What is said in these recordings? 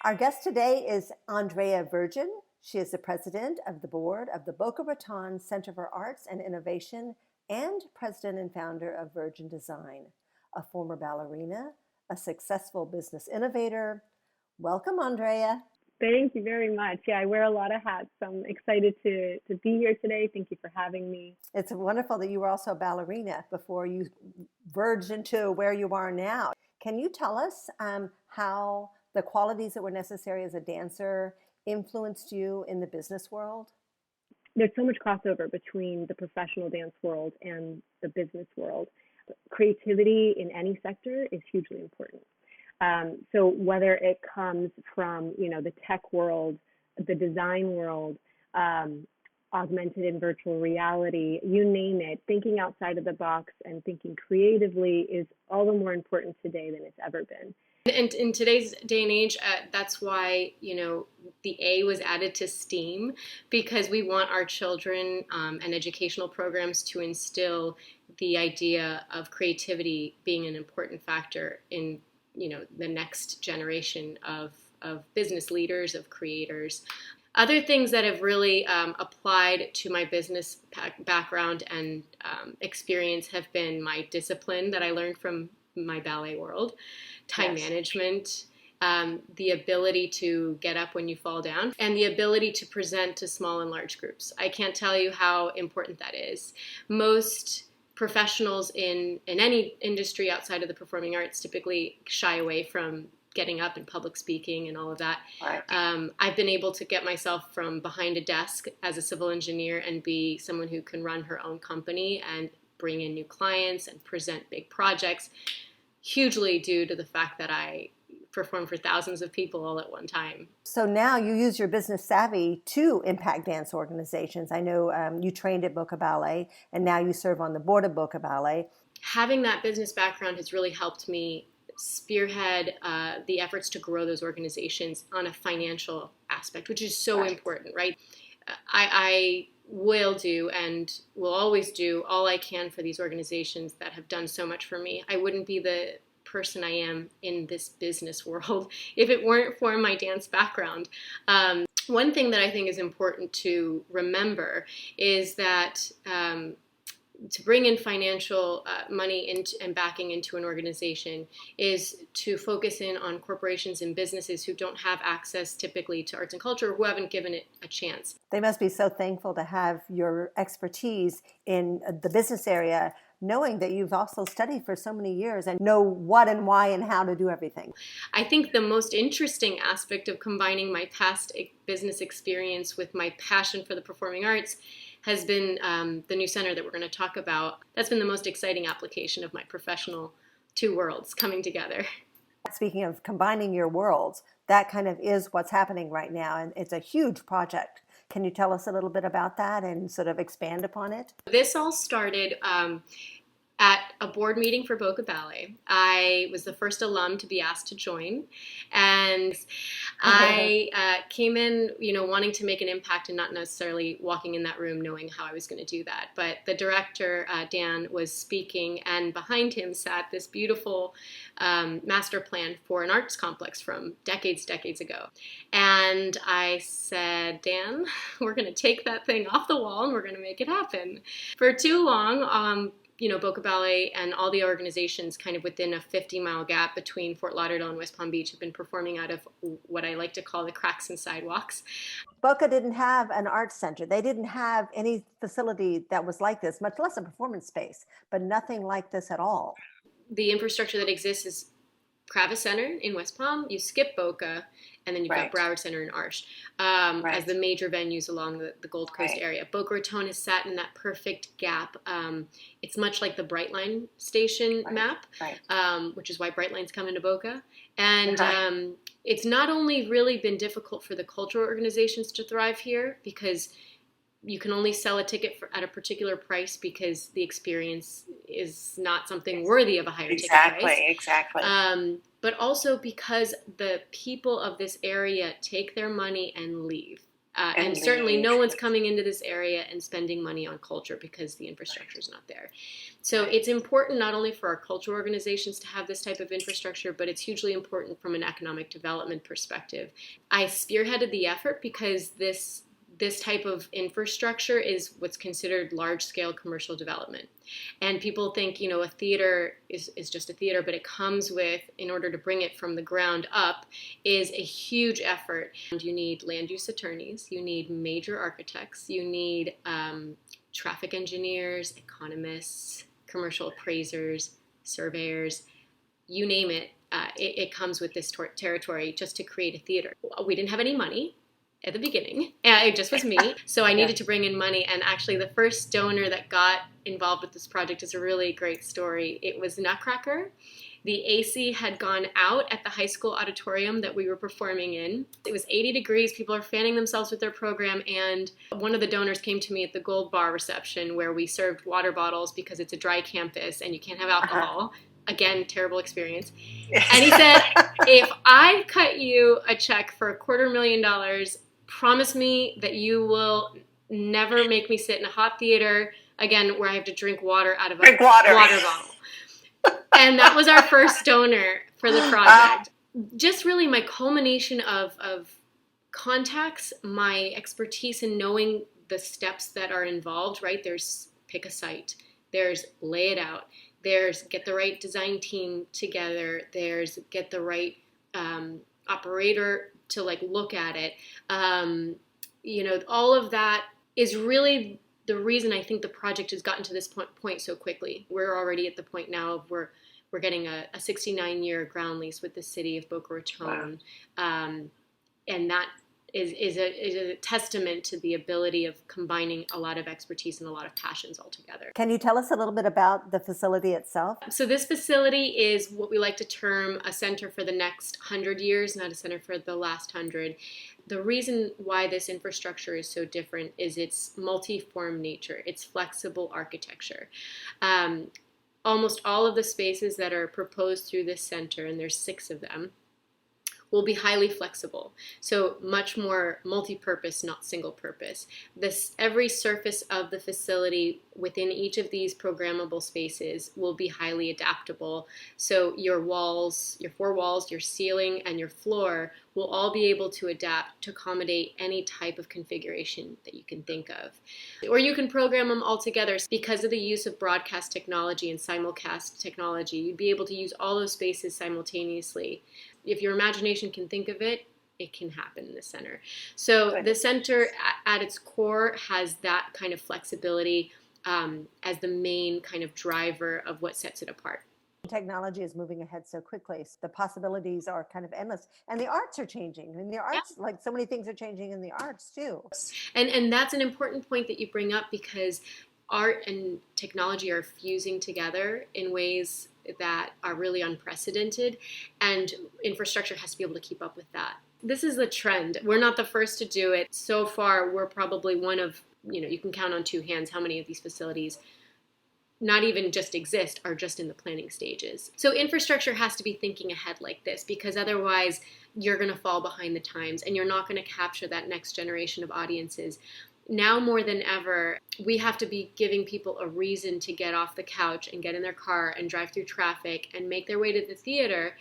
Our guest today is Andrea Virgin. She is the president of the board of the Boca Raton Center for Arts and Innovation and president and founder of Virgin Design, a former ballerina, a successful business innovator. Welcome, Andrea. Thank you very much. Yeah, I wear a lot of hats. So I'm excited to be here today. Thank you for having me. It's wonderful that you were also a ballerina before you verged into where you are now. Can you tell us how the qualities that were necessary as a dancer influenced you in the business world? There's so much crossover between the professional dance world and the business world. Creativity in any sector is hugely important. So whether it comes from, the tech world, the design world, augmented and virtual reality, you name it, thinking outside of the box and thinking creatively is all the more important today than it's ever been. And in today's day and age, that's why, the A was added to STEAM, because we want our children and educational programs to instill the idea of creativity being an important factor in, the next generation of business leaders, of creators. Other things that have really applied to my business background and experience have been my discipline that I learned from my ballet world, time management, the ability to get up when you fall down, and the ability to present to small and large groups. I can't tell you how important that is. Most professionals in any industry outside of the performing arts typically shy away from getting up and public speaking and all of that. Right. I've been able to get myself from behind a desk as a civil engineer and be someone who can run her own company and bring in new clients and present big projects, hugely due to the fact that I perform for thousands of people all at one time. So now you use your business savvy to impact dance organizations. I know you trained at Boca Ballet, and now you serve on the board of Boca Ballet. Having that business background has really helped me spearhead the efforts to grow those organizations on a financial aspect, which is so important, right? I will do and will always do all I can for these organizations that have done so much for me. I wouldn't be the person I am in this business world if it weren't for my dance background. One thing that I think is important to remember is that to bring in financial money and backing into an organization is to focus in on corporations and businesses who don't have access typically to arts and culture, or who haven't given it a chance. They must be so thankful to have your expertise in the business area, knowing that you've also studied for so many years and know what and why and how to do everything. I think the most interesting aspect of combining my past business experience with my passion for the performing arts has been the new center that we're going to talk about. That's been the most exciting application of my professional two worlds coming together. Speaking of combining your worlds, that kind of is what's happening right now, and it's a huge project. Can you tell us a little bit about that and sort of expand upon it? This all started at a board meeting for Boca Ballet. I was the first alum to be asked to join, and I came in, wanting to make an impact and not necessarily walking in that room knowing how I was going to do that. But the director, Dan, was speaking, and behind him sat this beautiful master plan for an arts complex from decades ago. And I said, Dan, we're going to take that thing off the wall and we're going to make it happen. For too long, Boca Ballet and all the organizations kind of within a 50-mile gap between Fort Lauderdale and West Palm Beach have been performing out of what I like to call the cracks and sidewalks. Boca didn't have an arts center. They didn't have any facility that was like this, much less a performance space, but nothing like this at all. The infrastructure that exists is Kravis Center in West Palm, you skip Boca, and then you've got Broward Center and Arsh as the major venues along the Gold Coast area. Boca Raton is sat in that perfect gap. It's much like the Brightline station map, which is why Brightline's come into Boca. And it's not only really been difficult for the cultural organizations to thrive here, because you can only sell a ticket at a particular price because the experience is not something worthy of a higher ticket price. Exactly. But also because the people of this area take their money and leave. And certainly no one's coming into this area and spending money on culture because the infrastructure is not there. So it's important not only for our cultural organizations to have this type of infrastructure, but it's hugely important from an economic development perspective. I spearheaded the effort because this type of infrastructure is what's considered large-scale commercial development. And people think, a theater is just a theater, but it comes with, in order to bring it from the ground up, is a huge effort. And you need land use attorneys, you need major architects, you need traffic engineers, economists, commercial appraisers, surveyors, you name it. It comes with this territory just to create a theater. We didn't have any money at the beginning. It just was me. So I needed to bring in money. And actually the first donor that got involved with this project is a really great story. It was Nutcracker. The AC had gone out at the high school auditorium that we were performing in. It was 80 degrees. People are fanning themselves with their program. And one of the donors came to me at the Gold Bar reception where we served water bottles because it's a dry campus and you can't have alcohol. Again, terrible experience. And he said, if I cut you a check for $250,000, promise me that you will never make me sit in a hot theater again where I have to drink water out of a water bottle. And that was our first donor for the project. Just really my culmination of contacts, my expertise in knowing the steps that are involved, right? There's pick a site, there's lay it out, there's get the right design team together, there's get the right operator to look at it. All of that is really the reason I think the project has gotten to this point so quickly. We're already at the point now of we're getting a 69-year ground lease with the city of Boca Raton. Wow. And that is a testament to the ability of combining a lot of expertise and a lot of passions all together. Can you tell us a little bit about the facility itself? So this facility is what we like to term a center for the next 100 years, not a center for the last 100. The reason why this infrastructure is so different is its multi-form nature, its flexible architecture. Almost all of the spaces that are proposed through this center, and there's 6 of them, will be highly flexible. So much more multi-purpose, not single purpose. Every surface of the facility within each of these programmable spaces will be highly adaptable. So your walls, your 4 walls, your ceiling, and your floor will all be able to adapt to accommodate any type of configuration that you can think of. Or you can program them all together. Because of the use of broadcast technology and simulcast technology, you'd be able to use all those spaces simultaneously. If your imagination can think of it, it can happen in the center. So the center at its core has that kind of flexibility as the main kind of driver of what sets it apart. Technology is moving ahead so quickly. So the possibilities are kind of endless. And the arts are changing. I mean, the arts, so many things are changing in the arts too. And that's an important point that you bring up because art and technology are fusing together in ways that are really unprecedented, and infrastructure has to be able to keep up with that. This is the trend. We're not the first to do it. So far, we're probably one of, you can count on 2 hands how many of these facilities not even just exist, are just in the planning stages. So infrastructure has to be thinking ahead like this because otherwise you're going to fall behind the times and you're not going to capture that next generation of audiences. Now more than ever, we have to be giving people a reason to get off the couch and get in their car and drive through traffic and make their way to the theater,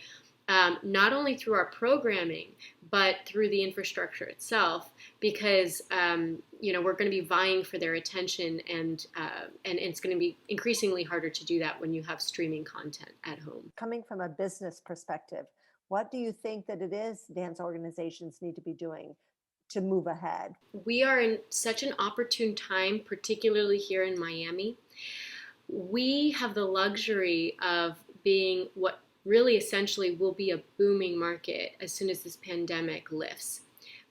not only through our programming, but through the infrastructure itself, because we're going to be vying for their attention, and it's going to be increasingly harder to do that when you have streaming content at home. Coming from a business perspective, what do you think that it is dance organizations need to be doing to move ahead? We are in such an opportune time, particularly here in Miami. We have the luxury of being what really essentially will be a booming market as soon as this pandemic lifts.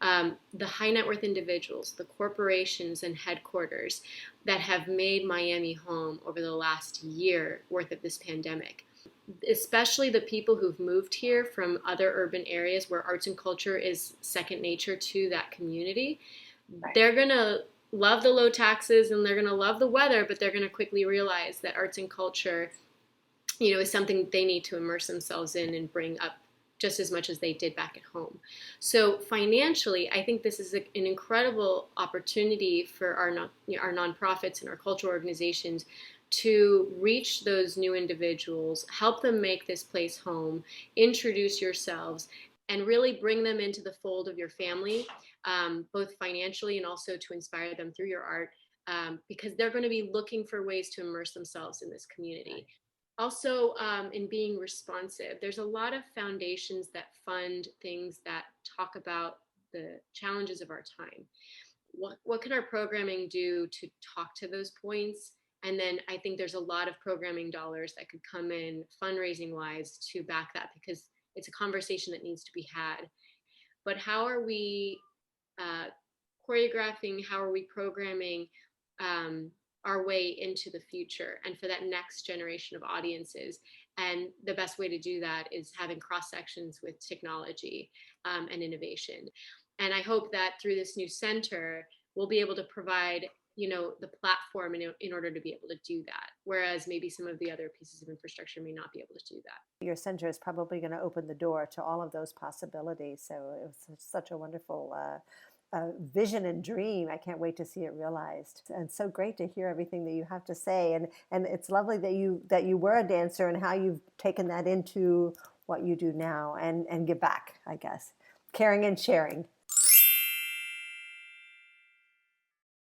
The high net worth individuals, the corporations and headquarters that have made Miami home over the last year worth of this pandemic, especially the people who've moved here from other urban areas where arts and culture is second nature to that community, they're going to love the low taxes and they're going to love the weather, but they're going to quickly realize that arts and culture, is something they need to immerse themselves in and bring up just as much as they did back at home. So financially, I think this is an incredible opportunity for our nonprofits and our cultural organizations to reach those new individuals, help them make this place home, introduce yourselves, and really bring them into the fold of your family, both financially and also to inspire them through your art, because they're going to be looking for ways to immerse themselves in this community. Also, in being responsive, there's a lot of foundations that fund things that talk about the challenges of our time. What can our programming do to talk to those points? And then I think there's a lot of programming dollars that could come in fundraising wise to back that, because it's a conversation that needs to be had. But how are we choreographing? How are we programming our way into the future and for that next generation of audiences? And the best way to do that is having cross sections with technology and innovation. And I hope that through this new center, we'll be able to provide, the platform in order to be able to do that. Whereas maybe some of the other pieces of infrastructure may not be able to do that. Your center is probably going to open the door to all of those possibilities. So it was such a wonderful vision and dream. I can't wait to see it realized. And so great to hear everything that you have to say. And it's lovely that you were a dancer and how you've taken that into what you do now and give back, I guess. Caring and sharing.